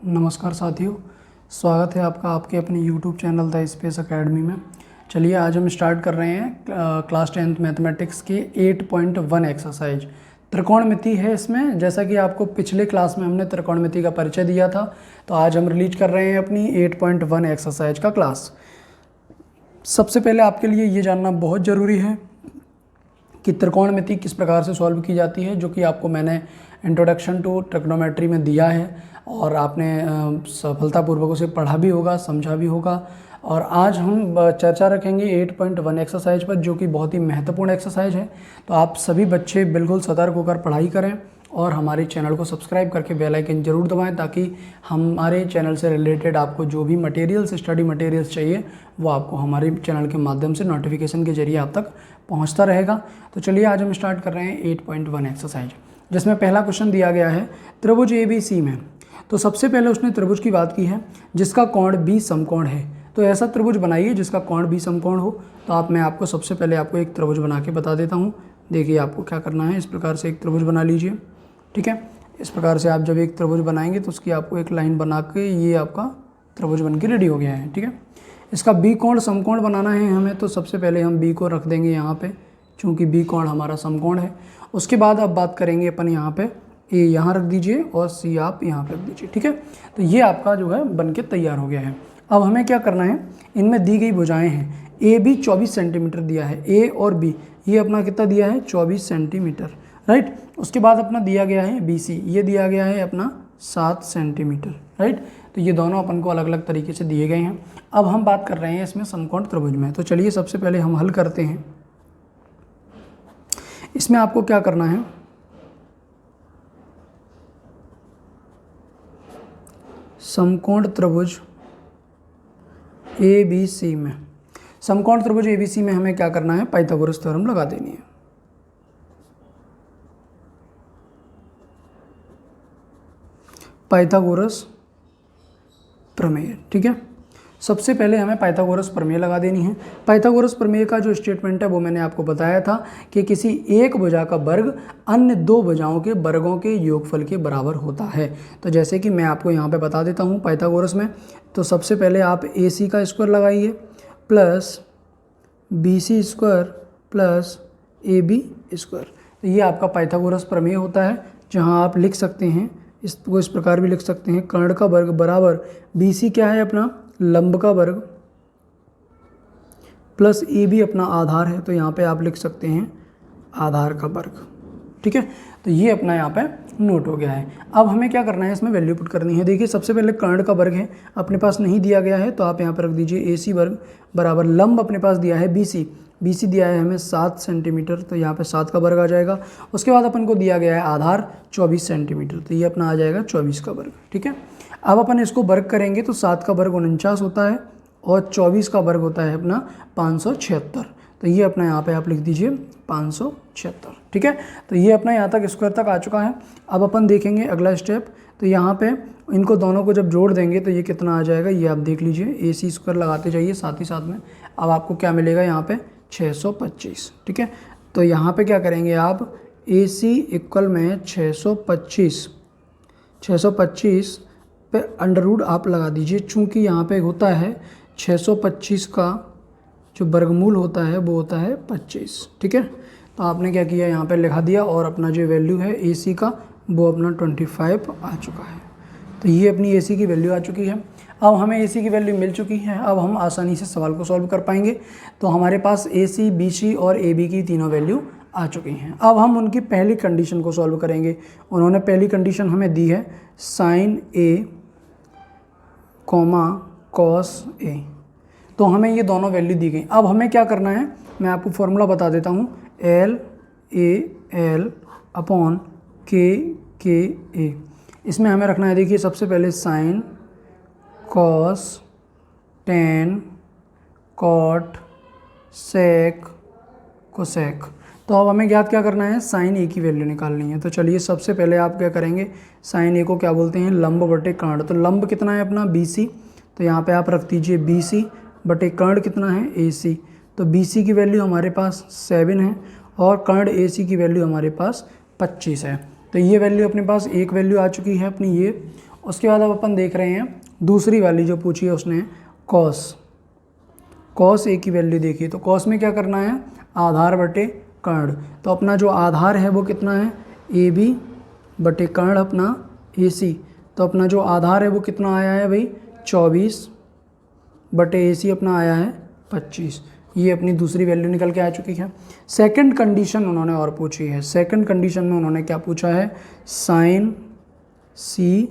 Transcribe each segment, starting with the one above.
नमस्कार साथियों, स्वागत है आपका आपके अपने YouTube channel the space academy में। चलिए आज हम स्टार्ट कर रहे हैं क्लास 10th मैथमेटिक्स के 8.1 एक्सरसाइज। त्रिकोणमिति है इसमें। जैसा कि आपको पिछले क्लास में हमने त्रिकोणमिति का परिचय दिया था, तो आज हम रिलीज कर रहे हैं अपनी 8.1 एक्सरसाइज का क्लास। सबसे पहले आपके लिए ये जानना बहुत ज़रूरी है कि त्रिकोणमिति किस प्रकार से सॉल्व की जाती है, जो कि आपको मैंने इंट्रोडक्शन टू ट्रिग्नोमेट्री में दिया है और आपने सफलतापूर्वक उसे पढ़ा भी होगा, समझा भी होगा। और आज हम चर्चा रखेंगे 8.1 एक्सरसाइज पर, जो कि बहुत ही महत्वपूर्ण एक्सरसाइज है। तो आप सभी बच्चे बिल्कुल सतर्क होकर पढ़ाई करें और हमारे चैनल को सब्सक्राइब करके बेल आइकन जरूर दबाएं, ताकि हमारे चैनल से रिलेटेड आपको जो भी मटेरियल्स, स्टडी मटेरियल्स चाहिए, वो आपको हमारे चैनल के माध्यम से नोटिफिकेशन के जरिए आप तक पहुंचता रहेगा। तो चलिए आज हम स्टार्ट कर रहे हैं 8.1 एक्सरसाइज, जिसमें पहला क्वेश्चन दिया गया है त्रिभुज ABC में। तो सबसे पहले उसने त्रिभुज की बात की है जिसका कोण B समकोण है। तो ऐसा त्रिभुज बनाइए जिसका कोण B समकोण हो। तो मैं आपको सबसे पहले आपको एक त्रिभुज बना के बता देता हूँ। देखिए आपको क्या करना है, इस प्रकार से एक त्रिभुज बना लीजिए। ठीक है, इस प्रकार से आप जब एक त्रिभुज बनाएंगे तो उसकी आपको एक लाइन बना के ये आपका त्रिभुज बन के रेडी हो गया है। ठीक है, इसका B कोण समकोण बनाना है हमें, तो सबसे पहले हम B को रख देंगे यहाँ पे, चूँकि B कोण हमारा समकोण है। उसके बाद अब बात करेंगे अपन यहाँ पे, A यहाँ रख दीजिए और C आप यहाँ पे रख दीजिए। ठीक है, तो ये आपका जो है बन के तैयार हो गया है। अब हमें क्या करना है, इनमें दी गई भुजाएं हैं। AB 24 सेंटीमीटर दिया है, A और B ये अपना कितना दिया है, 24 सेंटीमीटर, राइट। उसके बाद अपना दिया गया है BC, ये दिया गया है अपना 7 सेंटीमीटर, राइट। तो ये दोनों अपन को अलग अलग तरीके से दिए गए हैं। अब हम बात कर रहे हैं इसमें समकोण त्रिभुज में। तो चलिए सबसे पहले हम हल करते हैं। इसमें आपको क्या करना है, समकोण त्रिभुज ABC में, समकोण त्रिभुज ABC में हमें क्या करना है, पाइथागोरस थ्योरम लगा देनी है। पाइथागोरस प्रमेय। ठीक है, सबसे पहले हमें पाइथागोरस प्रमेय लगा देनी है। पाइथागोरस प्रमेय का जो स्टेटमेंट है वो मैंने आपको बताया था कि किसी एक भुजा का वर्ग अन्य दो भुजाओं के वर्गों के योगफल के बराबर होता है। तो जैसे कि मैं आपको यहाँ पे बता देता हूँ पाइथागोरस में। तो सबसे पहले आप AC का स्क्वायर लगाइए plus BC square plus AB square. तो ये आपका पाइथागोरस प्रमेय होता है, जहाँ आप लिख सकते हैं इसको इस प्रकार भी लिख सकते हैं, कर्ण का वर्ग बराबर BC क्या है अपना लंब का वर्ग प्लस AB अपना आधार है। तो यहाँ पे आप लिख सकते हैं आधार का वर्ग। ठीक है, तो ये अपना यहाँ पे नोट हो गया है। अब हमें क्या करना है, इसमें वैल्यू पुट करनी है। देखिए सबसे पहले कर्ण का वर्ग है, अपने पास नहीं दिया गया है, तो आप यहाँ पर रख दीजिए AC वर्ग बराबर लंब अपने पास दिया है BC दिया है हमें 7 सेंटीमीटर, तो यहाँ पे 7 का वर्ग आ जाएगा। उसके बाद अपन को दिया गया है आधार 24 सेंटीमीटर, तो ये अपना आ जाएगा 24 का वर्ग। ठीक है, अब अपन इसको वर्ग करेंगे तो 7 का वर्ग 49 होता है और 24 का वर्ग होता है अपना 576। तो ये अपना यहाँ पे आप लिख दीजिए 576। ठीक है, तो ये अपना यहाँ तक स्क्वायर तक आ चुका है। अब अपन देखेंगे अगला स्टेप। तो यहाँ पे इनको दोनों को जब जोड़ देंगे तो ये कितना आ जाएगा, ये आप देख लीजिए। AC स्क्वायर लगाते जाइए साथ ही साथ में। अब आपको क्या मिलेगा यहाँ पे 625। ठीक है, तो यहाँ पे क्या करेंगे आप, AC इक्वल में 625 पे अंडर रूट आप लगा दीजिए, चूँकि यहाँ पे होता है 625 का जो वर्गमूल होता है वो होता है 25। ठीक है, तो आपने क्या किया, यहाँ पे लिखा दिया और अपना जो वैल्यू है AC का वो अपना 25 आ चुका है। तो ये अपनी AC की वैल्यू आ चुकी है। अब हमें AC की वैल्यू मिल चुकी है, अब हम आसानी से सवाल को सॉल्व कर पाएंगे। तो हमारे पास AC, BC और AB की तीनों वैल्यू आ चुकी हैं। अब हम उनकी पहली कंडीशन को सॉल्व करेंगे। उन्होंने पहली कंडीशन हमें दी है sin A, cos A, तो हमें ये दोनों वैल्यू दी गई। अब हमें क्या करना है, मैं आपको फॉर्मूला बता देता हूँ, LAL अपॉन KA। इसमें हमें रखना है, देखिए सबसे पहले sign, cos, ten, cot, sec, cosec. तो अब हमें ज्ञात क्या करना है, साइन A की वैल्यू निकालनी है। तो चलिए सबसे पहले आप क्या करेंगे, साइन A को क्या बोलते हैं, लंब बटे कर्ण। तो लंब कितना है अपना BC, तो यहाँ पे आप रख दीजिए BC बटे कर्ण कितना है AC। तो BC की वैल्यू हमारे पास 7 है और कर्ण AC की वैल्यू हमारे पास 25 है। तो ये वैल्यू अपने पास एक वैल्यू आ चुकी है अपनी ये, उसके बाद अब अपन देख रहे हैं दूसरी वैल्यू जो पूछी है उसने, कॉस ए की वैल्यू देखी। तो कॉस में क्या करना है, आधार बटे कर्ण। तो अपना जो आधार है वो कितना है, ए बी बटे कर्ण अपना ए सी। तो अपना जो आधार है वो कितना आया है भाई, 24 बटे ए सी अपना आया है 25। ये अपनी दूसरी वैल्यू निकल के आ चुकी है। सेकंड कंडीशन उन्होंने और पूछी है। सेकंड कंडीशन में उन्होंने क्या पूछा है, साइन सी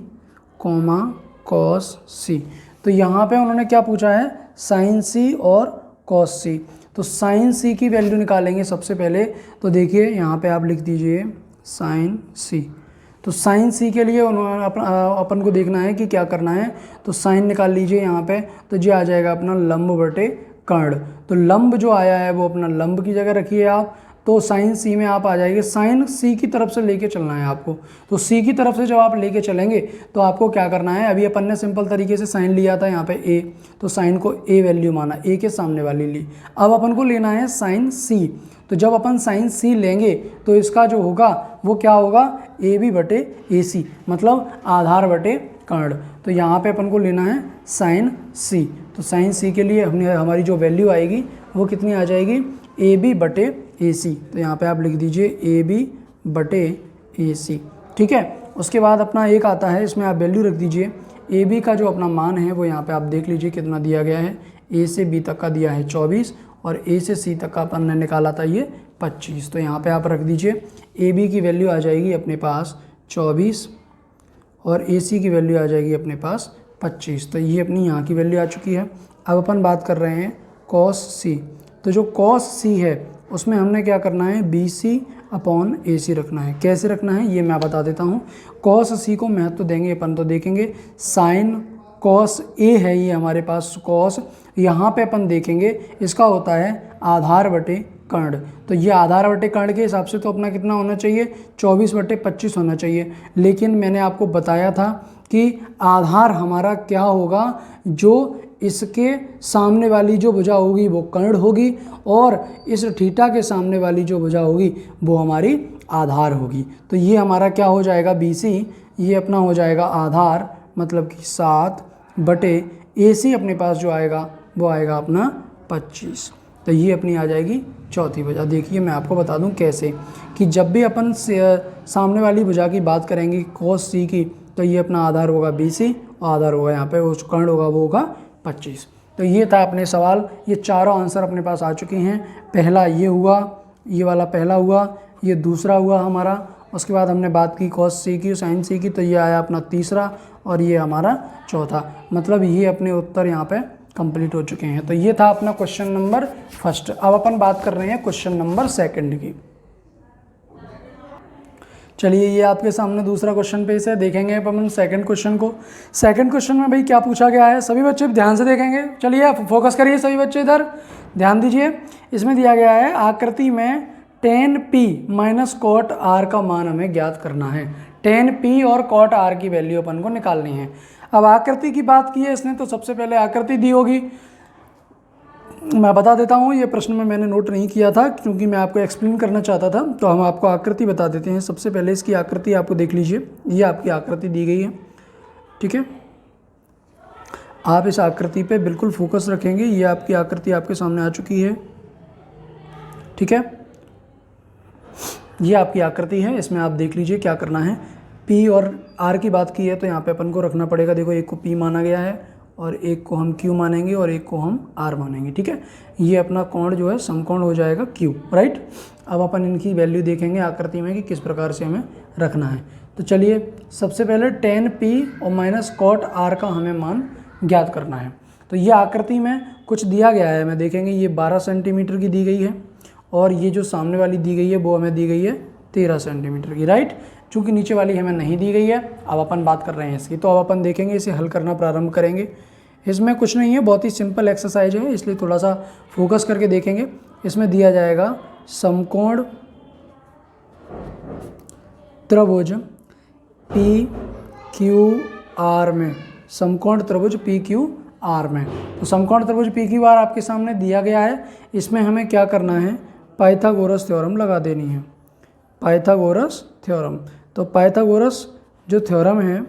कॉमा कॉस सी। तो यहाँ पे उन्होंने क्या पूछा है, साइन सी और कॉस सी। तो साइन सी की वैल्यू निकालेंगे सबसे पहले। तो देखिए यहाँ पे आप लिख दीजिए साइन सी। तो साइन सी के लिए उन्होंने अपन को देखना है कि क्या करना है। तो साइन निकाल लीजिए यहाँ पे, तो ये आ जाएगा अपना लंब बटे कर्ण। तो लंब जो आया है वो अपना लंब की जगह रखिए आप। तो साइन सी में आप आ जाएंगे, साइन सी की तरफ से लेके चलना है आपको। तो सी की तरफ से जब आप लेके चलेंगे तो आपको क्या करना है, अभी अपन ने सिंपल तरीके से साइन लिया था यहाँ पे ए, तो साइन को ए वैल्यू माना, ए के सामने वाली ली। अब अपन को लेना है साइन सी। तो जब अपन साइन सी लेंगे तो इसका जो होगा वो क्या होगा, ए बी बटे ए सी, मतलब आधार बटे कर्ण। तो यहाँ पे अपन को लेना है साइन सी। तो साइन सी के लिए हमारी जो वैल्यू आएगी वो कितनी आ जाएगी, ए बी बटे ए सी। तो यहाँ पे आप लिख दीजिए ए बी बटे ए सी, ठीक है। उसके बाद अपना एक आता है, इसमें आप वैल्यू रख दीजिए। ए बी का जो अपना मान है वो यहाँ पे आप देख लीजिए कितना दिया गया है, ए से बी तक का दिया है 24 और ए से सी तक का अपन ने निकाला था ये 25। तो यहाँ पे आप रख दीजिए ए बी की वैल्यू आ जाएगी अपने पास 24 और ए सी की वैल्यू आ जाएगी अपने पास 25। तो ये अपनी यहाँ की वैल्यू आ चुकी है। अब अपन बात कर रहे हैं कॉस सी। तो जो कॉस सी है उसमें हमने क्या करना है, बी सी अपॉन ए सी रखना है। कैसे रखना है ये मैं बता देता हूँ। कॉस सी को महत्व देंगे अपन, तो देखेंगे साइन कॉस ए है ये हमारे पास कॉस, यहाँ पे अपन देखेंगे इसका होता है आधार बटे कर्ण। तो ये आधार बटे कर्ण के हिसाब से तो अपना कितना होना चाहिए, 24 बटे 25 होना चाहिए। लेकिन मैंने आपको बताया था कि आधार हमारा क्या होगा, जो इसके सामने वाली जो भुजा होगी वो कर्ण होगी और इस थीटा के सामने वाली जो भुजा होगी वो हमारी आधार होगी। तो ये हमारा क्या हो जाएगा, बी सी, ये अपना हो जाएगा आधार, मतलब कि 7 बटे ए सी अपने पास जो आएगा वो आएगा अपना 25। तो ये अपनी आ जाएगी चौथी भुजा। देखिए मैं आपको बता दूं कैसे, कि जब भी अपन सामने वाली भुजा की बात करेंगे कॉस सी की, तो ये अपना आधार होगा बी सी और आधार होगा यहाँ पे उस कर्ण होगा वो होगा 25। तो ये था अपने सवाल। ये चारों आंसर अपने पास आ चुके हैं। पहला ये हुआ, ये वाला पहला हुआ, ये दूसरा हुआ हमारा। उसके बाद हमने बात की कॉस सी की, साइन सी की, तो ये आया अपना तीसरा और ये हमारा चौथा। मतलब ये अपने उत्तर यहाँ पे कंप्लीट हो चुके हैं। तो ये था अपना क्वेश्चन नंबर फर्स्ट। अब अपन बात कर रहे हैं क्वेश्चन नंबर सेकंड की। चलिए ये आपके सामने दूसरा क्वेश्चन पेश है, देखेंगे अपन सेकंड क्वेश्चन को। सेकंड क्वेश्चन में भाई क्या पूछा गया है, सभी बच्चे ध्यान से देखेंगे। चलिए फोकस करिए सभी बच्चे, इधर ध्यान दीजिए। इसमें दिया गया है आकृति में tan p minus cot r का मान हमें ज्ञात करना है। tan p और कॉट r की वैल्यू अपन को निकालनी है। अब आकृति की बात की है इसने, तो सबसे पहले आकृति दी होगी। मैं बता देता हूँ, ये प्रश्न में मैंने नोट नहीं किया था क्योंकि मैं आपको एक्सप्लेन करना चाहता था, तो हम आपको आकृति बता देते हैं। सबसे पहले इसकी आकृति आपको देख लीजिए, ये आपकी आकृति दी गई है, ठीक है। आप इस आकृति पे बिल्कुल फोकस रखेंगे। ये आपकी आकृति आपके सामने आ चुकी है, ठीक है। ये आपकी आकृति है, इसमें आप देख लीजिए क्या करना है। P और R की बात की है तो यहाँ पे अपन को रखना पड़ेगा। देखो एक को P माना गया है और एक को हम Q मानेंगे और एक को हम R मानेंगे, ठीक है। ये अपना कोण जो है समकोण हो जाएगा Q, राइट। अब अपन इनकी वैल्यू देखेंगे आकृति में कि किस प्रकार से हमें रखना है। तो चलिए सबसे पहले tan P और माइनस कॉट R का हमें मान ज्ञात करना है। तो ये आकृति में कुछ दिया गया है, मैं देखेंगे ये 12 सेंटीमीटर की दी गई है और ये जो सामने वाली दी गई है वो हमें दी गई है 13 सेंटीमीटर की, राइट। चूँकि नीचे वाली हमें नहीं दी गई है, अब अपन बात कर रहे हैं इसकी। तो अब अपन देखेंगे, इसे हल करना प्रारंभ करेंगे। इसमें कुछ नहीं है, बहुत ही सिंपल एक्सरसाइज है, इसलिए थोड़ा सा फोकस करके देखेंगे। इसमें दिया जाएगा समकोण त्रिभुज पी क्यू आर में, समकोण त्रिभुज पी क्यू आर में। तो समकोण त्रिभुज पी क्यू आर आपके सामने दिया गया है। इसमें हमें क्या करना है, पाइथागोरस थ्योरम लगा देनी है, पाइथागोरस थ्योरम। तो पाइथागोरस जो थ्योरम है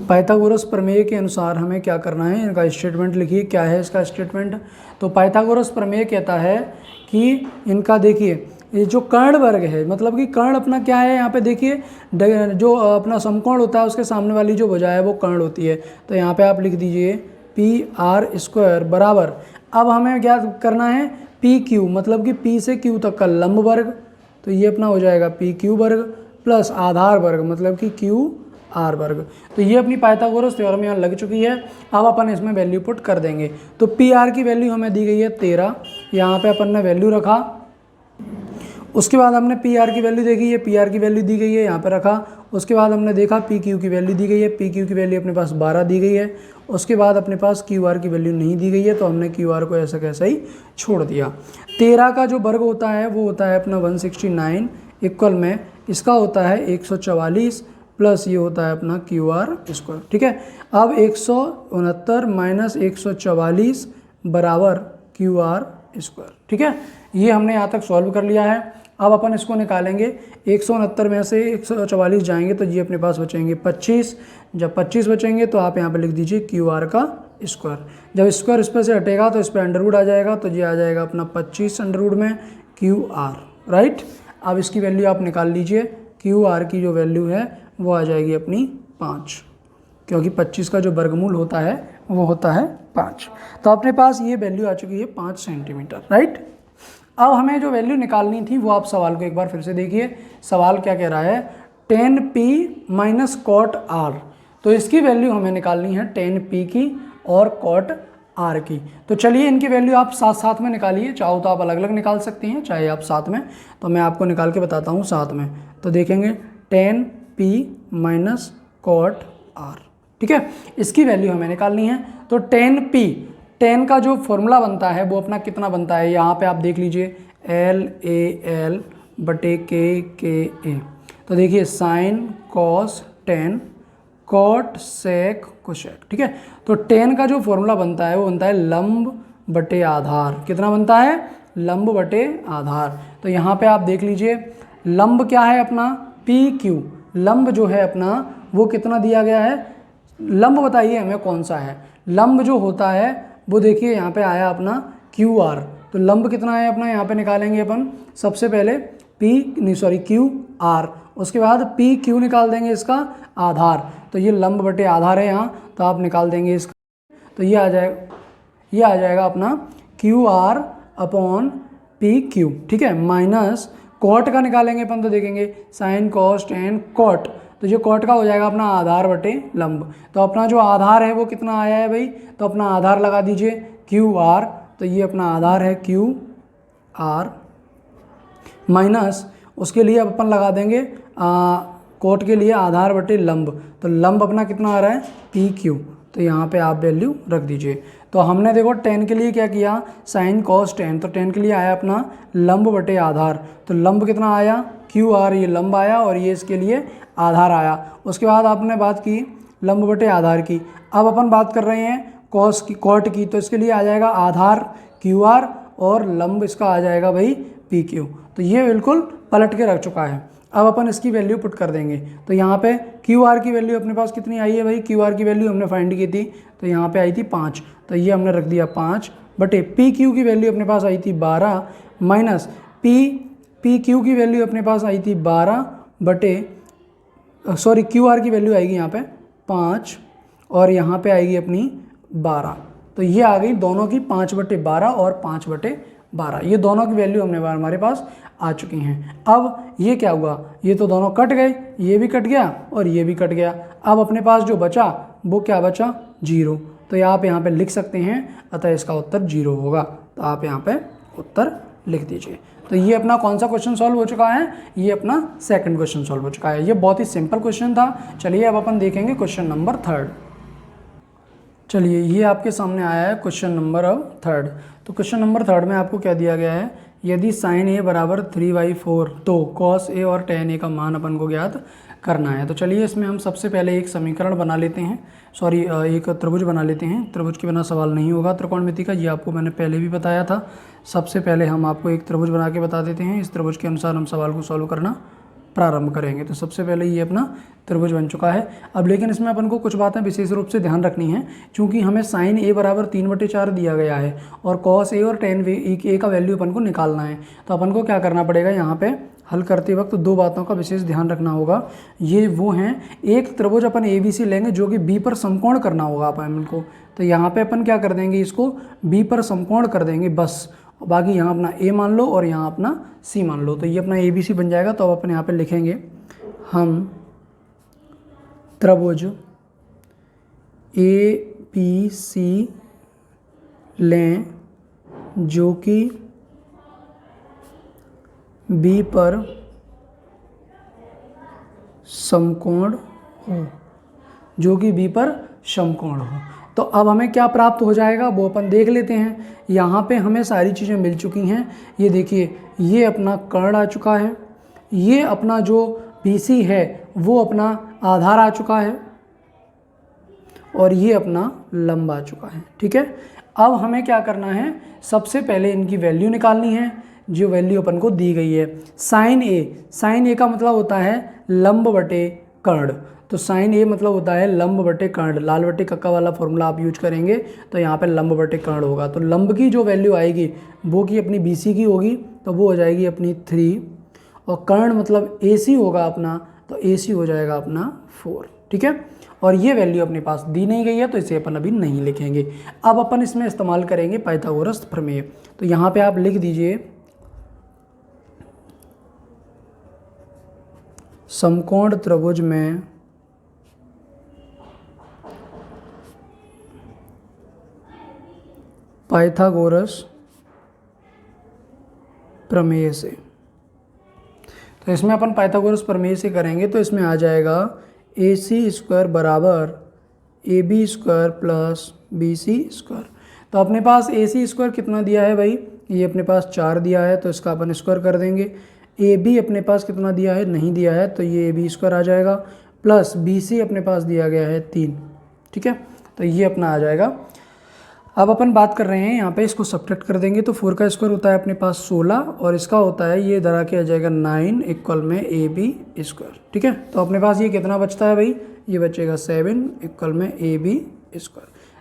पाइथागोरस प्रमेय के अनुसार हमें क्या करना है, इनका स्टेटमेंट लिखिए। क्या है इसका स्टेटमेंट? तो पाइथागोरस प्रमेय कहता है कि इनका देखिए ये जो कर्ण वर्ग है, मतलब कि कर्ण अपना क्या है, यहाँ पे देखिए जो अपना समकोण होता है उसके सामने वाली जो भुजा है वो कर्ण होती है। तो यहाँ पे आप लिख दीजिए पी आर स्क्वायर बराबर, अब हमें क्या करना है, पी क्यू, मतलब कि पी से क्यू तक का लंब वर्ग, तो ये अपना हो जाएगा पी क्यू वर्ग प्लस आधार वर्ग, मतलब कि क्यू आर वर्ग। तो ये अपनी पाइथागोरस थ्योरम यहाँ लग चुकी है। अब अपन इसमें वैल्यू पुट कर देंगे। तो पी आर की वैल्यू हमें दी गई है 13, यहाँ पे अपन ने वैल्यू रखा। उसके बाद हमने पी आर की वैल्यू देखी है, पी आर की वैल्यू दी गई है, यहाँ पे रखा। उसके बाद हमने देखा पी क्यू की वैल्यू दी गई है, पी क्यू की वैल्यू अपने पास 12 दी गई है। उसके बाद अपने पास क्यू आर की वैल्यू नहीं दी गई है, तो हमने क्यू आर को ऐसा कैसा ही छोड़ दिया। 13 का जो वर्ग होता है वो होता है अपना 169 इक्वल में इसका होता है 144 प्लस ये होता है अपना क्यू आर स्क्वायर। ठीक है, अब 169 माइनस 144 बराबर क्यू आर स्क्वायर। ठीक है, ये हमने यहाँ तक सॉल्व कर लिया है। अब अपन इसको निकालेंगे, 169 में से 144 जाएंगे तो ये अपने पास बचेंगे 25। जब 25 बचेंगे तो आप यहाँ पे लिख दीजिए क्यू आर का स्क्वायर। जब स्क्वायर इस पर से हटेगा तो इस पर अंडरवुड आ जाएगा, तो ये आ जाएगा अपना 25 अंडरवुड में क्यू आर। राइट, अब इसकी वैल्यू आप निकाल लीजिए। क्यू आर की जो वैल्यू है वो आ जाएगी अपनी 5, क्योंकि 25 का जो वर्गमूल होता है वो होता है 5। तो अपने पास ये वैल्यू आ चुकी है 5 सेंटीमीटर। राइट, अब हमें जो वैल्यू निकालनी थी वो आप सवाल को एक बार फिर से देखिए। सवाल क्या कह रहा है, 10p माइनस कॉट आर। तो इसकी वैल्यू हमें निकालनी है 10p की और कॉट आर की। तो चलिए इनकी वैल्यू आप साथ साथ में निकालिए, चाहो तो आप अलग अलग निकाल सकते हैं, चाहे आप साथ में। तो मैं आपको निकाल के बताता हूँ साथ में। तो देखेंगे 10p माइनस कॉट आर। ठीक है, इसकी वैल्यू हमें निकालनी है। तो 10p, 10 का जो फॉर्मूला बनता है वो अपना कितना बनता है, यहाँ पे आप देख लीजिए LAL बटे KA। तो देखिए sine cos 10 cot sec cosec. ठीक है, तो 10 का जो फॉर्मूला बनता है वो बनता है लंब बटे आधार। कितना बनता है, लंब बटे आधार। तो यहाँ पे आप देख लीजिए लंब क्या है अपना PQ, लंब जो है अपना वो कितना दिया गया है, लंब बताइए हमें कौन सा है। लंब जो होता है वो देखिए यहाँ पे आया अपना QR। तो लंब कितना है अपना, यहाँ पे निकालेंगे अपन सबसे पहले QR, उसके बाद PQ निकाल देंगे इसका आधार। तो ये लंब बटे आधार है यहाँ, तो आप निकाल देंगे इसका। तो ये आ जाएगा अपना QR अपॉन PQ। ठीक है, माइनस कॉट का निकालेंगे अपन, तो देखेंगे साइन कॉस टेन कॉट। तो जो कॉट का हो जाएगा अपना आधार बटे लंब। तो अपना जो आधार है वो कितना आया है भाई, तो अपना आधार लगा दीजिए QR। तो ये अपना आधार है QR माइनस उसके लिए अब अपन लगा देंगे कॉट के लिए आधार बटे लंब। तो लंब अपना कितना आ रहा है PQ। तो यहाँ पे आप वैल्यू रख दीजिए। तो हमने देखो 10 के लिए क्या किया, साइन कॉस 10। तो 10 के लिए आया अपना लंब बटे आधार। तो लंब कितना आया QR, ये लंब आया और ये इसके लिए आधार आया। उसके बाद आपने बात की लंब बटे आधार की। अब अपन बात कर रहे हैं कॉस की, कॉट की। तो इसके लिए आ जाएगा आधार QR और लंब इसका आ जाएगा भाई PQ। तो ये बिल्कुल पलट के रख चुका है। अब अपन इसकी वैल्यू पुट कर देंगे। तो यहाँ पे QR की वैल्यू अपने पास कितनी आई है भाई, QR की वैल्यू हमने फाइंड की थी, तो यहाँ पे आई थी 5। तो ये हमने रख दिया 5 बटे PQ की वैल्यू अपने पास आई थी 12 माइनस PQ की वैल्यू अपने पास आई थी 12 बटे QR की वैल्यू आएगी यहाँ पे 5 और यहाँ पे आएगी अपनी 12। तो ये आ गई दोनों की 5 बटे 12 और 5 बटे 12। ये दोनों की वैल्यू हमारे पास आ चुकी हैं। अब ये क्या हुआ, ये तो दोनों कट गए, ये भी कट गया और ये भी कट गया। अब अपने पास जो बचा वो क्या बचा, 0। तो आप यहाँ पे लिख सकते हैं, अतः इसका उत्तर 0 होगा। तो आप यहाँ पे उत्तर लिख दीजिए। तो ये अपना कौन सा क्वेश्चन सॉल्व हो चुका है, ये अपना सेकंड क्वेश्चन सॉल्व हो चुका है। ये बहुत ही सिंपल क्वेश्चन था। चलिए अब अपन देखेंगे क्वेश्चन नंबर 3। चलिए ये आपके सामने आया है क्वेश्चन नंबर अब 3। तो क्वेश्चन नंबर 3 में आपको क्या दिया गया है, यदि साइन A बराबर 3/4 तो कॉस A और tan A का मान अपन को ज्ञात करना है। तो चलिए इसमें हम सबसे पहले एक समीकरण बना लेते हैं, एक त्रिभुज बना लेते हैं। त्रिभुज के बिना सवाल नहीं होगा त्रिकोणमिति का, ये आपको मैंने पहले भी बताया था। सबसे पहले हम आपको एक त्रिभुज बना के बता देते हैं, इस त्रिभुज के अनुसार हम सवाल को सॉल्व करना प्रारंभ करेंगे। तो सबसे पहले ये अपना त्रिभुज बन चुका है। अब लेकिन इसमें अपन को कुछ बातें विशेष रूप से ध्यान रखनी है, क्योंकि हमें साइन ए बराबर 3/4 दिया गया है और कॉस ए और टेन ए का वैल्यू अपन को निकालना है। तो अपन को क्या करना पड़ेगा, यहाँ पे हल करते वक्त दो बातों का विशेष ध्यान रखना होगा। ये वो हैं, एक त्रिभुज अपन ए बी सी लेंगे जो कि बी पर समकोण करना होगा अपन को। तो यहाँ पे अपन क्या कर देंगे, इसको बी पर समकोण कर देंगे बस। बाकी यहाँ अपना ए मान लो और यहाँ अपना सी मान लो। तो ये अपना ए बी सी बन जाएगा। तो अब अपन यहाँ पे लिखेंगे, हम त्रिभुज ए बी सी लें जो कि बी पर समकोण हो, जो कि बी पर समकोण हो। तो अब हमें क्या प्राप्त हो जाएगा वो अपन देख लेते हैं। यहाँ पे हमें सारी चीज़ें मिल चुकी हैं। ये देखिए, ये अपना कर्ण आ चुका है, ये अपना जो BC है वो अपना आधार आ चुका है और ये अपना लंब आ चुका है। ठीक है, अब हमें क्या करना है, सबसे पहले इनकी वैल्यू निकालनी है, जो वैल्यू अपन को दी गई है। साइन ए का मतलब होता है लंब बटे कर्ण। तो साइन ए मतलब होता है लंब बटे कर्ण, लाल बटे कक्का वाला फॉर्मूला आप यूज करेंगे तो यहाँ पे लंब बटे कर्ण होगा। तो लंब की जो वैल्यू आएगी वो की अपनी BC की होगी, तो वो हो जाएगी अपनी 3, और कर्ण मतलब AC होगा अपना, तो AC हो जाएगा अपना 4। ठीक है, और ये वैल्यू अपने पास दी नहीं गई है तो इसे अपन अभी नहीं लिखेंगे। अब अपन इसमें इस्तेमाल करेंगे पाइथागोरस प्रमेय। तो यहाँ पे आप लिख दीजिए, समकोण त्रिभुज में पाइथागोरस प्रमेय से। तो इसमें अपन पाइथागोरस प्रमेय से करेंगे तो इसमें आ जाएगा AC² बराबर AB² प्लस BC²। तो अपने पास AC² कितना दिया है भाई, ये अपने पास 4 दिया है, तो इसका अपन स्क्वायर कर देंगे। AB अपने पास कितना दिया है, नहीं दिया है, तो ये AB² आ जाएगा, प्लस BC अपने पास दिया गया है 3। ठीक है, तो ये अपना आ जाएगा। अब अपन बात कर रहे हैं यहाँ पे, इसको सब्ट्रैक्ट कर देंगे तो 4 का स्क्वायर होता है अपने पास 16 और इसका होता है ये धरा के आ जाएगा 9 इक्वल में AB²। ठीक है, तो अपने पास ये कितना बचता है भाई, ये बचेगा 7 इक्वल में AB²।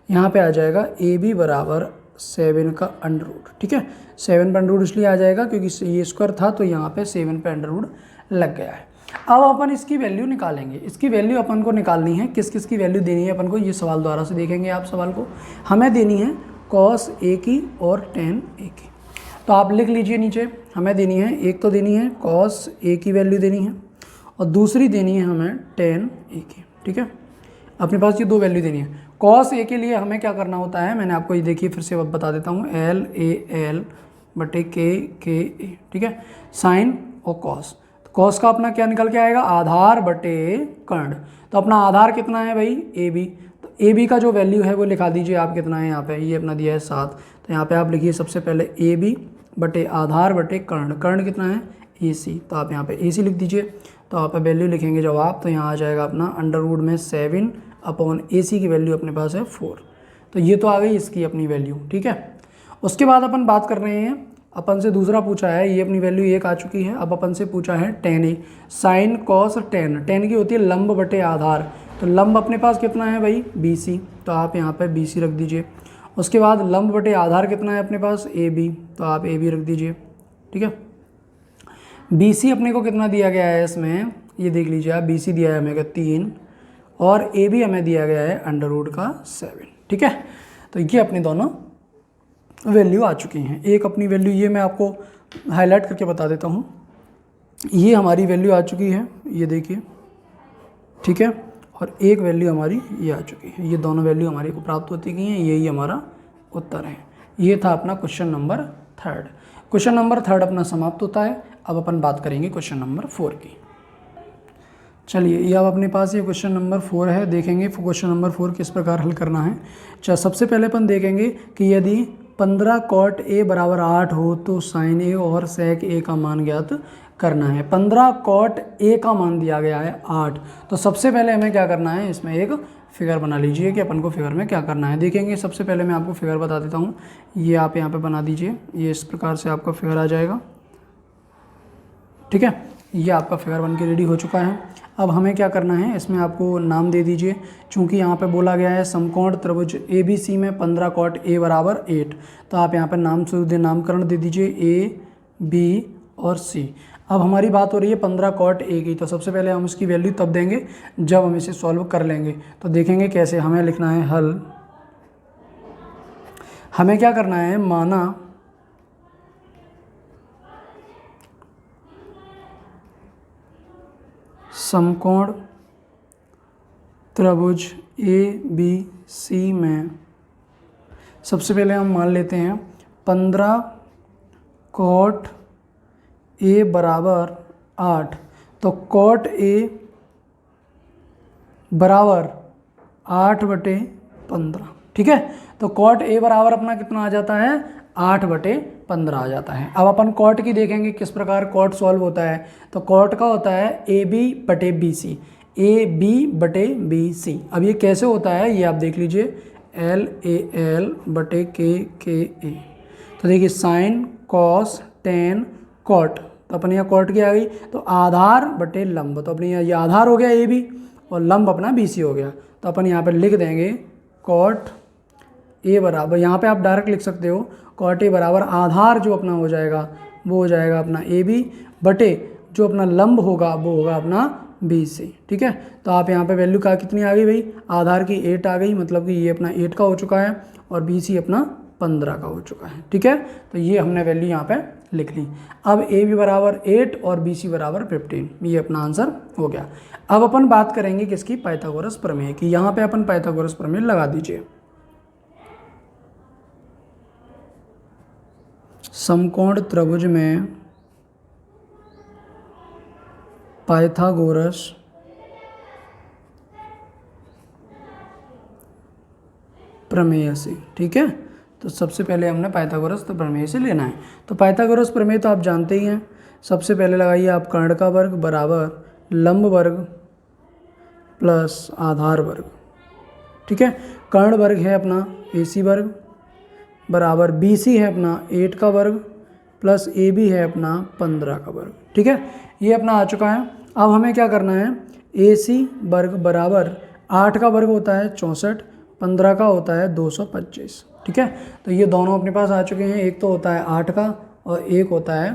यहाँ पे आ जाएगा AB बराबर 7 का अंडर रूट। ठीक है, 7 का अंडर रूट इसलिए आ जाएगा क्योंकि ये स्क्वायर था तो यहाँ पे 7 पे अंडर रूट लग गया है। अब अपन इसकी वैल्यू निकालेंगे। इसकी वैल्यू अपन को निकालनी है, किस किस की वैल्यू देनी है अपन को, ये सवाल द्वारा से देखेंगे आप सवाल को। हमें देनी है cos A की और tan A की। तो आप लिख लीजिए नीचे, हमें देनी है, एक तो देनी है cos A की वैल्यू देनी है और दूसरी देनी है हमें tan A की। ठीक है, अपने पास ये दो वैल्यू देनी है। cos A के लिए हमें क्या करना होता है, मैंने आपको ये देखिए फिर से बता देता हूँ, LAL बटे KA। ठीक है, साइन और cos। कॉस का अपना क्या निकल के आएगा, आधार बटे कर्ण। तो अपना आधार कितना है भाई, AB। तो AB का जो वैल्यू है वो लिखा दीजिए आप, कितना है यहाँ पे, ये अपना दिया है 7। तो यहाँ पे आप लिखिए सबसे पहले AB बटे आधार बटे कर्ण। कर्ण कितना है, AC। तो आप यहाँ पे AC लिख दीजिए। तो आप वैल्यू लिखेंगे जवाब, तो यहाँ आ जाएगा अपना अंडर रूट में 7 अपॉन AC की वैल्यू अपने पास है 4। तो ये तो आ गई इसकी अपनी वैल्यू। ठीक है, उसके बाद अपन बात कर रहे हैं, अपन से दूसरा पूछा है, ये अपनी वैल्यू 1 आ चुकी है। अब अपन से पूछा है tan A, sine cos tan की होती है लंब बटे आधार। तो लंब अपने पास कितना है भाई, BC। तो आप यहाँ पे BC रख दीजिए। उसके बाद लंब बटे आधार कितना है अपने पास, AB। तो आप AB रख दीजिए। ठीक है, BC अपने को कितना दिया गया है इसमें, ये देख लीजिए आप, BC दिया है हमें 3 और AB हमें दिया गया है अंडर रूट का 7। ठीक है, तो ये अपने दोनों वैल्यू आ चुकी हैं। एक अपनी वैल्यू ये मैं आपको हाईलाइट करके बता देता हूँ, ये हमारी वैल्यू आ चुकी है, ये देखिए। ठीक है, और एक वैल्यू हमारी ये आ चुकी है। ये दोनों वैल्यू हमारी को प्राप्त होती गई हैं, यही हमारा उत्तर है। ये था अपना क्वेश्चन नंबर 3। क्वेश्चन नंबर 3 अपना समाप्त होता है। अब अपन बात करेंगे क्वेश्चन नंबर 4 की। चलिए, ये अब अपने पास ये क्वेश्चन नंबर 4 है, देखेंगे क्वेश्चन नंबर 4 किस प्रकार हल करना है। अच्छा, सबसे पहले अपन देखेंगे कि यदि 15 cot A बराबर 8 हो तो साइन A और sec A का मान ज्ञात करना है। 15 cot A का मान दिया गया है 8। तो सबसे पहले हमें क्या करना है, इसमें एक फिगर बना लीजिए कि अपन को फिगर में क्या करना है। देखेंगे, सबसे पहले मैं आपको फिगर बता देता हूँ, ये आप यहाँ पे बना दीजिए। ये इस प्रकार से आपका फिगर आ जाएगा। ठीक है, ये आपका फिगर बन के रेडी हो चुका है। अब हमें क्या करना है, इसमें आपको नाम दे दीजिए। चूंकि यहाँ पे बोला गया है समकोण त्रिभुज ABC में 15 कॉट A बराबर 8, तो आप यहाँ पे नामकरण दे दीजिए A, B और C। अब हमारी बात हो रही है 15 कॉट A की, तो सबसे पहले हम इसकी वैल्यू तब देंगे जब हम इसे सॉल्व कर लेंगे। तो देखेंगे कैसे। हमें लिखना है हल। हमें क्या करना है, माना समकोण त्रिभुज ABC में सबसे पहले हम मान लेते हैं 15 कॉट A बराबर 8। तो कॉट A बराबर 8/15, ठीक है। तो कॉट A बराबर अपना कितना आ जाता है, 8/15 आ जाता है। अब अपन कॉट की देखेंगे किस प्रकार कॉट सॉल्व होता है। तो कॉट का होता है AB/BC, AB/BC। अब ये कैसे होता है ये आप देख लीजिए, LAL/KKA। तो देखिए साइन कॉस टेन कॉट, तो अपन यहाँ कॉट की आ गई। तो आधार बटे लंब, तो अपने ये आधार हो गया AB और लंब अपना BC हो गया। तो अपन यहाँ पर लिख देंगे कॉट A बराबर, यहाँ पे आप डायरेक्ट लिख सकते हो कॉट A बराबर आधार जो अपना हो जाएगा वो हो जाएगा अपना AB बटे जो अपना लंब होगा वो होगा अपना BC, ठीक है। तो आप यहाँ पे वैल्यू का कितनी आ गई भाई, आधार की 8 आ गई, मतलब कि ये अपना 8 का हो चुका है और BC अपना 15 का हो चुका है, ठीक है। तो ये हमने वैल्यू यहाँ पे लिख ली। अब AB बराबर 8 और BC बराबर 15, ये अपना आंसर हो गया। अब अपन बात करेंगे किसकी, पाइथागोरस प्रमेय की। यहाँ पे अपन पाइथागोरस प्रमेय लगा दीजिए। समकोण त्रिभुज में पाइथागोरस प्रमेय से, ठीक है। तो सबसे पहले हमने पाइथागोरस प्रमेय से लेना है। तो पाइथागोरस प्रमेय तो आप जानते ही हैं। सबसे पहले लगाइए आप कर्ण का वर्ग बराबर लंब वर्ग प्लस आधार वर्ग, ठीक है। कर्ण वर्ग है अपना AC वर्ग बराबर BC है अपना 8 का वर्ग प्लस AB है अपना 15 का वर्ग, ठीक है। ये अपना आ चुका है। अब हमें क्या करना है, AC वर्ग बराबर 8 का वर्ग होता है 64, 15 का होता है 225, ठीक है। तो ये दोनों अपने पास आ चुके हैं। एक तो होता है 8 का और एक होता है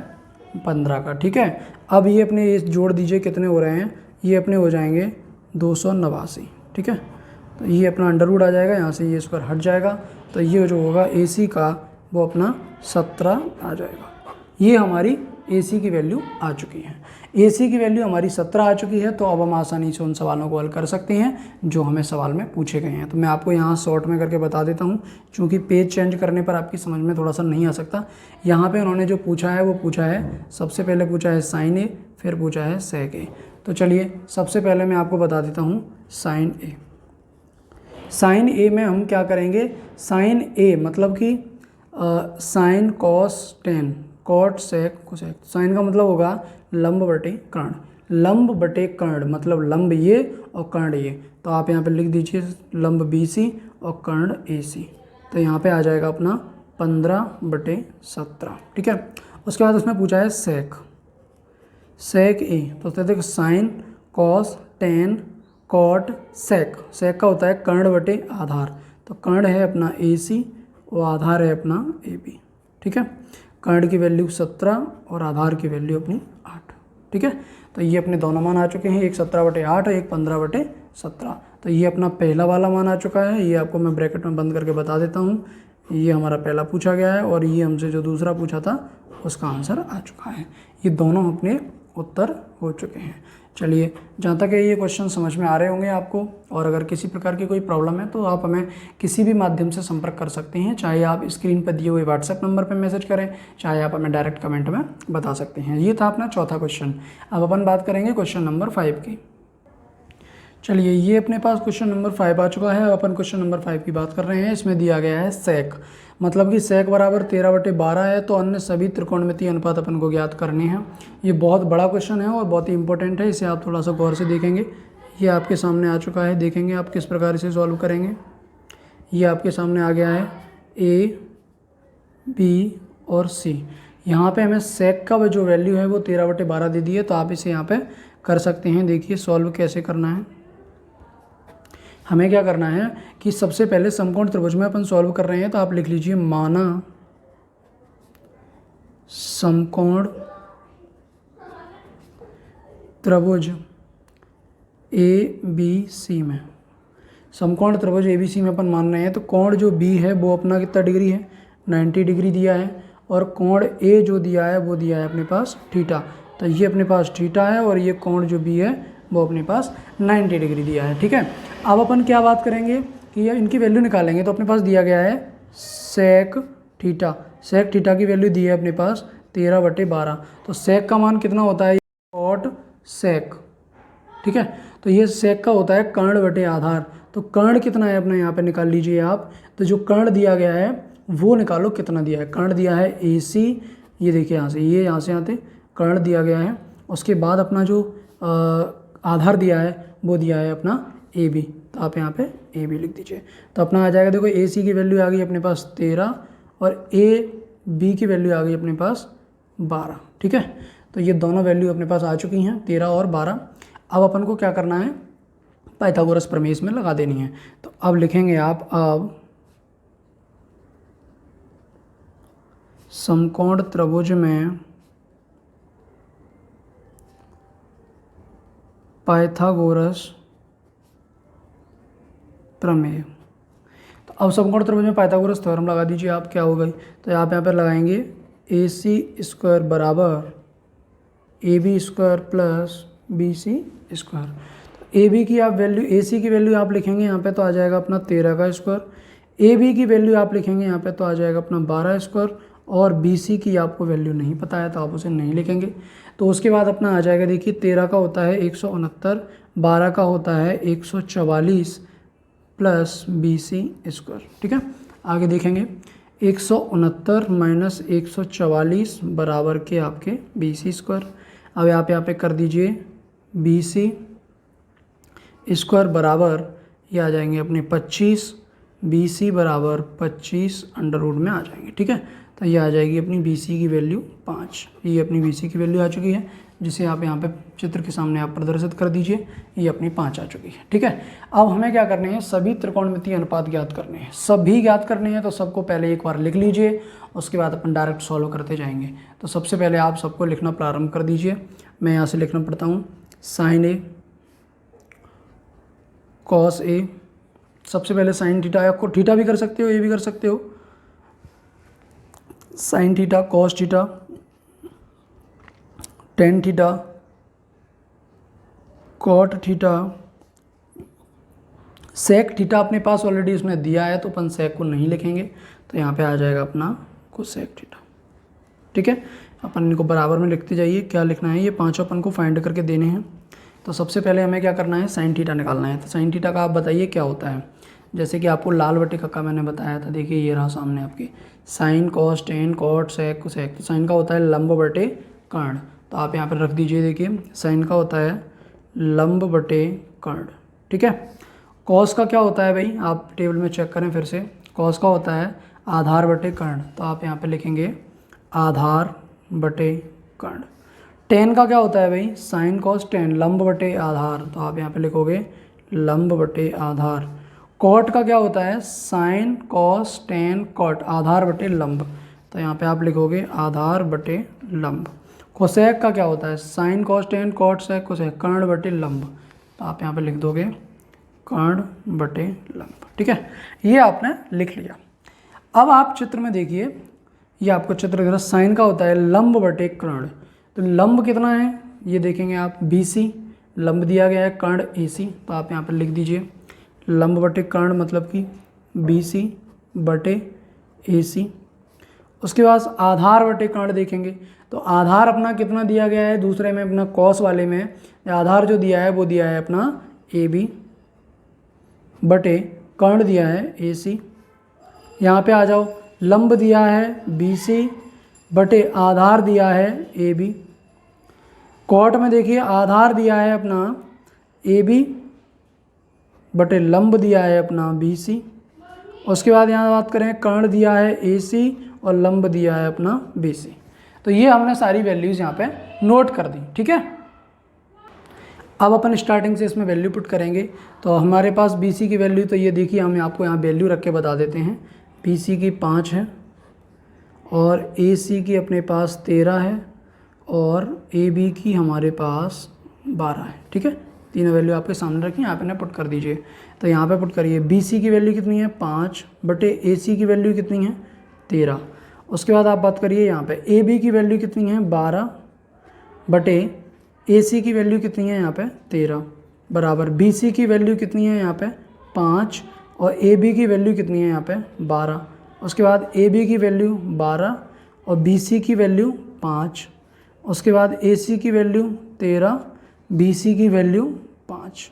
15 का, ठीक है। अब ये अपने ये जोड़ दीजिए कितने हो रहे हैं, ये अपने हो जाएंगे 289, ठीक है। तो ये अपना अंडर रूट आ जाएगा, यहाँ से ये स्क्वायर हट जाएगा। तो ये जो होगा AC का वो अपना 17 आ जाएगा। ये हमारी AC की वैल्यू आ चुकी है। AC की वैल्यू हमारी 17 आ चुकी है। तो अब हम आसानी से उन सवालों को हल कर सकते हैं जो हमें सवाल में पूछे गए हैं। तो मैं आपको यहाँ शॉर्ट में करके बता देता हूँ, क्योंकि पेज चेंज करने पर आपकी समझ में थोड़ा सा नहीं आ सकता। यहाँ पे उन्होंने जो पूछा है वो पूछा है, सबसे पहले पूछा है साइन A, फिर पूछा है सेक A। तो चलिए सबसे पहले मैं आपको बता देता हूँ साइन A। साइन A में हम क्या करेंगे, साइन A मतलब कि sine cos ten cot sec cosec. Sine का मतलब होगा लंब बटे कर्ण, लंब बटे कर्ण मतलब लंब ये और कर्ण ये। तो आप यहाँ पे लिख दीजिए लंब BC और कर्ण AC। तो यहाँ पे आ जाएगा अपना 15/17, ठीक है। उसके बाद उसमें पूछा है सेक, सेक A। तो देखो sine cos ten cot sec, sec का होता है कर्ण बटे आधार। तो कर्ण है अपना AC और आधार है अपना AB, ठीक है। कर्ण की वैल्यू 17 और आधार की वैल्यू अपनी 8, ठीक है। तो ये अपने दोनों मान आ चुके हैं, एक 17/8 और एक 15/17। तो ये अपना पहला वाला मान आ चुका है। ये आपको मैं ब्रैकेट में बंद करके बता देता हूँ। ये हमारा पहला पूछा गया है और ये हमसे जो दूसरा पूछा था उसका आंसर आ चुका है। ये दोनों अपने उत्तर हो चुके हैं। चलिए, जहाँ तक ये क्वेश्चन समझ में आ रहे होंगे आपको, और अगर किसी प्रकार की कोई प्रॉब्लम है तो आप हमें किसी भी माध्यम से संपर्क कर सकते हैं। चाहे आप स्क्रीन पर दिए हुए व्हाट्सएप नंबर पर मैसेज करें, चाहे आप हमें डायरेक्ट कमेंट में बता सकते हैं। ये था अपना चौथा क्वेश्चन। अब अपन बात करेंगे क्वेश्चन नंबर 5 की। चलिए, ये अपने पास क्वेश्चन नंबर 5 आ चुका है। अपन क्वेश्चन नंबर 5 की बात कर रहे हैं। इसमें दिया गया है सेक, मतलब कि सेक बराबर 13/12 है। तो अन्य सभी त्रिकोणमितीय अनुपात अपन को ज्ञात करने हैं। ये बहुत बड़ा क्वेश्चन है और बहुत ही इंपॉर्टेंट है। इसे आप थोड़ा सा गौर से देखेंगे। ये आपके सामने आ चुका है, देखेंगे आप किस प्रकार इसे सॉल्व करेंगे। ये आपके सामने आ गया है A, B और C। यहाँ पे हमें सेक का जो वैल्यू है वो 13/12 दे दी है, तो आप इसे यहाँ पे कर सकते हैं। देखिए सॉल्व कैसे करना है। हमें क्या करना है कि सबसे पहले समकोण त्रिभुज में अपन सॉल्व कर रहे हैं, तो आप लिख लीजिए माना समकोण त्रिभुज ABC में, समकोण त्रिभुज ABC में अपन मान रहे हैं, तो कोण जो B है वो अपना कितना डिग्री है, 90 डिग्री दिया है, और कोण A जो दिया है वो दिया है अपने पास थीटा। तो ये अपने पास थीटा है और ये कोण जो B है वो अपने पास 90 डिग्री दिया है। ठीक है, अब अपन क्या बात करेंगे कि ये इनकी वैल्यू निकालेंगे। तो अपने पास दिया गया है सेक थीटा, सेक थीटा की वैल्यू दी है अपने पास 13/12। तो सेक का मान कितना होता है, कॉट सेक। ठीक है, तो ये सेक का होता है कर्ण बटे आधार। तो कर्ण कितना है अपना यहाँ पे निकाल लीजिए आप। तो जो कर्ण दिया गया है वो निकालो कितना दिया है। कर्ण दिया है AC, ये देखिए यहाँ से, ये यहाँ से आते कर्ण दिया गया है। उसके बाद अपना जो आधार दिया है वो दिया है अपना AB, तो आप यहाँ पे AB लिख दीजिए। तो अपना आ जाएगा, देखो AC की वैल्यू आ गई अपने पास 13 और AB की वैल्यू आ गई अपने पास 12। ठीक है, तो ये दोनों वैल्यू अपने पास आ चुकी हैं 13 और 12। अब अपन को क्या करना है, पाइथागोरस प्रमेय में लगा देनी है। तो अब लिखेंगे आप, अब समकोण त्रिभुज में पाइथागोरस प्रमेय। तो अब समकोण त्रिभुज में पाइथागोरस थ्योरम लगा दीजिए आप, क्या हो गई। तो आप यहाँ पर लगाएंगे AC² बराबर AB² प्लस BC²। तो AB की आप वैल्यू, AC की वैल्यू आप लिखेंगे यहाँ पे तो आ जाएगा अपना 13 का स्क्वायर, AB की वैल्यू आप लिखेंगे यहाँ पे तो आ जाएगा अपना 12 स्क्वायर, और BC की आपको वैल्यू नहीं पता है तो आप उसे नहीं लिखेंगे। तो उसके बाद अपना आ जाएगा, देखिए 13 का होता है 169, 12 का होता है 144 प्लस BC²। ठीक है, आगे देखेंगे 169 माइनस 144 बराबर के आपके BC²। अब आप यहाँ पे कर दीजिए BC² बराबर, ये आ जाएंगे अपने 25, BC बराबर 25 अंडर रूट में आ जाएंगे। ठीक है, तो ये आ जाएगी अपनी BC की वैल्यू 5। ये अपनी BC की वैल्यू आ चुकी है, जिसे आप यहाँ पे चित्र के सामने आप प्रदर्शित कर दीजिए। ये अपनी 5 आ चुकी है। ठीक है, अब हमें क्या करने हैं, सभी त्रिकोणमितीय अनुपात ज्ञात करने हैं, सभी ज्ञात करने हैं। तो सबको पहले एक बार लिख लीजिए, उसके बाद अपन डायरेक्ट सॉल्व करते जाएंगे। तो सबसे पहले आप सबको लिखना प्रारंभ कर दीजिए। मैं यहाँ से लिखना पड़ता हूँ sin A cos A। सबसे पहले sin थीटा, आपको थीटा भी कर सकते हो, A भी कर सकते हो। sin theta cos theta tan theta cot theta sec theta अपने पास ऑलरेडी उसने दिया है तो अपन sec को नहीं लिखेंगे, तो यहाँ पे आ जाएगा अपना cosec थीटा। ठीक है, अपन इनको बराबर में लिखते जाइए। क्या लिखना है, ये पांचों अपन को फाइंड करके देने हैं। तो सबसे पहले हमें क्या करना है, sin थीटा निकालना है। तो sin थीटा का आप बताइए क्या होता है। जैसे कि आपको लाल बटे का मैंने बताया था, देखिए ये रहा सामने आपकी sin cos tan cot sec cosec। तो साइन का होता है लंब बटे कर्ण, तो आप यहाँ पर रख दीजिए। देखिए साइन का होता है लंब बटे कर्ण। ठीक है, कॉस का क्या होता है भाई, आप टेबल में चेक करें फिर से। कॉस का होता है आधार बटे कर्ण, तो आप यहाँ पे लिखेंगे आधार बटे कर्ण। टेन का क्या होता है भाई, साइन कॉस टेन लंब बटे आधार, तो आप यहाँ पे लिखोगे लंब बटे आधार। कॉट का क्या होता है, साइन कॉस टेन कॉट आधार बटे लंब, तो यहाँ पे आप लिखोगे आधार बटे लंब। कोसेक का क्या होता है, sine cos ten cot sec cosec कर्ण बटे लंब, तो आप यहाँ पे लिख दोगे कर्ण बटे लंब। ठीक है, ये आपने लिख लिया। अब आप चित्र में देखिए, ये आपको चित्र दिख रहा है, साइन का होता है लंब बटे कर्ण। तो लंब कितना है ये देखेंगे आप, BC लंब दिया गया है, कर्ण AC, तो आप यहाँ पर लिख दीजिए लंब बटे कर्ण मतलब कि BC बटे AC। उसके बाद आधार बटे कर्ण देखेंगे, तो आधार अपना कितना दिया गया है, दूसरे में अपना कॉस वाले में आधार जो दिया है वो दिया है अपना AB बटे कर्ण दिया है AC। यहाँ पे आ जाओ, लंब दिया है BC बटे आधार दिया है AB। कॉट में देखिए आधार दिया है अपना AB बटे लंब दिया है अपना BC। उसके बाद यहाँ बात करें, कर्ण दिया है AC और लंब दिया है अपना BC। तो ये हमने सारी वैल्यूज़ यहाँ पे नोट कर दी, ठीक है। अब अपन स्टार्टिंग से इसमें वैल्यू पुट करेंगे। तो हमारे पास बी सी की वैल्यू, तो ये देखिए हम आपको यहाँ वैल्यू रख के बता देते हैं। बी सी की 5 है और ए सी की अपने पास 13 है और ए बी की हमारे पास 12 है, ठीक है। तीनों वैल्यू आपके सामने रखी, यहाँ पे ना पुट कर दीजिए। तो यहाँ पे पुट करिए, बी सी की वैल्यू कितनी है 5 बटे ए सी की वैल्यू कितनी है 13। उसके बाद आप बात करिए यहाँ पे ए बी की वैल्यू कितनी है 12 बटे ए सी की वैल्यू कितनी है यहाँ पे 13 बराबर बी सी की वैल्यू कितनी है यहाँ पे 5 और ए बी की वैल्यू कितनी है यहाँ पे 12। उसके बाद ए बी की वैल्यू 12 और बी सी की वैल्यू 5। उसके बाद ए सी की वैल्यू 13, बी सी की वैल्यू 5।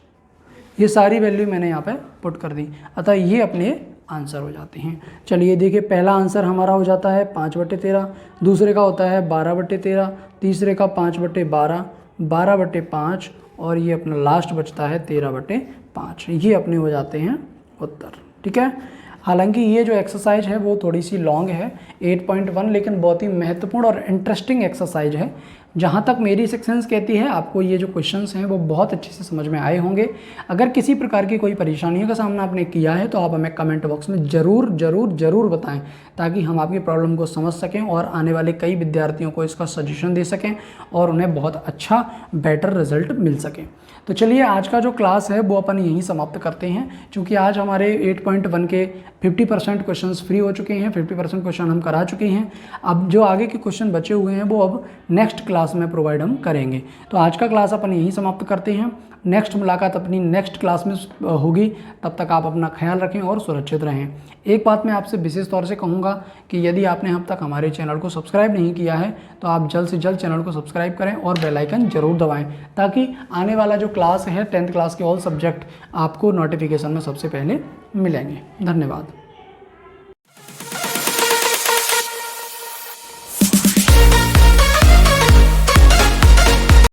ये सारी वैल्यू मैंने यहाँ पे पुट कर दी, अतः ये अपने आंसर हो जाते हैं। चलिए देखिए, पहला आंसर हमारा हो जाता है 5/13, दूसरे का होता है 12/13, तीसरे का 5/12, 12/5 और ये अपना लास्ट बचता है 13/5। ये अपने हो जाते हैं उत्तर, ठीक है। हालांकि ये जो एक्सरसाइज है वो थोड़ी सी लॉन्ग है 8.1, लेकिन बहुत ही महत्वपूर्ण और इंटरेस्टिंग एक्सरसाइज है। जहाँ तक मेरी सेक्शंस कहती है, आपको ये जो क्वेश्चंस हैं वो बहुत अच्छे से समझ में आए होंगे। अगर किसी प्रकार की कोई परेशानियों का सामना आपने किया है तो आप हमें कमेंट बॉक्स में ज़रूर ज़रूर ज़रूर बताएं, ताकि हम आपकी प्रॉब्लम को समझ सकें और आने वाले कई विद्यार्थियों को इसका सजेशन दे सकें और उन्हें बहुत अच्छा बेटर रिजल्ट मिल सके। तो चलिए, आज का जो क्लास है वो अपन यहीं समाप्त करते हैं, क्योंकि आज हमारे 8.1 के 50% क्वेश्चंस फ्री हो चुके हैं, 50% क्वेश्चन हम करा चुके हैं। अब जो आगे के क्वेश्चन बचे हुए हैं वो अब नेक्स्ट क्लास में प्रोवाइड हम करेंगे। तो आज का क्लास अपन यहीं समाप्त करते हैं। नेक्स्ट मुलाकात अपनी नेक्स्ट क्लास में होगी। तब तक आप अपना ख्याल रखें और सुरक्षित रहें। एक बात मैं आपसे विशेष तौर से कहूँगा कि यदि आपने अब तक हमारे चैनल को सब्सक्राइब नहीं किया है तो आप जल्द से जल्द चैनल को सब्सक्राइब करें और बेल आइकन जरूर दबाएं, ताकि आने वाला जो क्लास है 10th क्लास के ऑल सब्जेक्ट आपको नोटिफिकेशन में सबसे पहले मिलेंगे। धन्यवाद।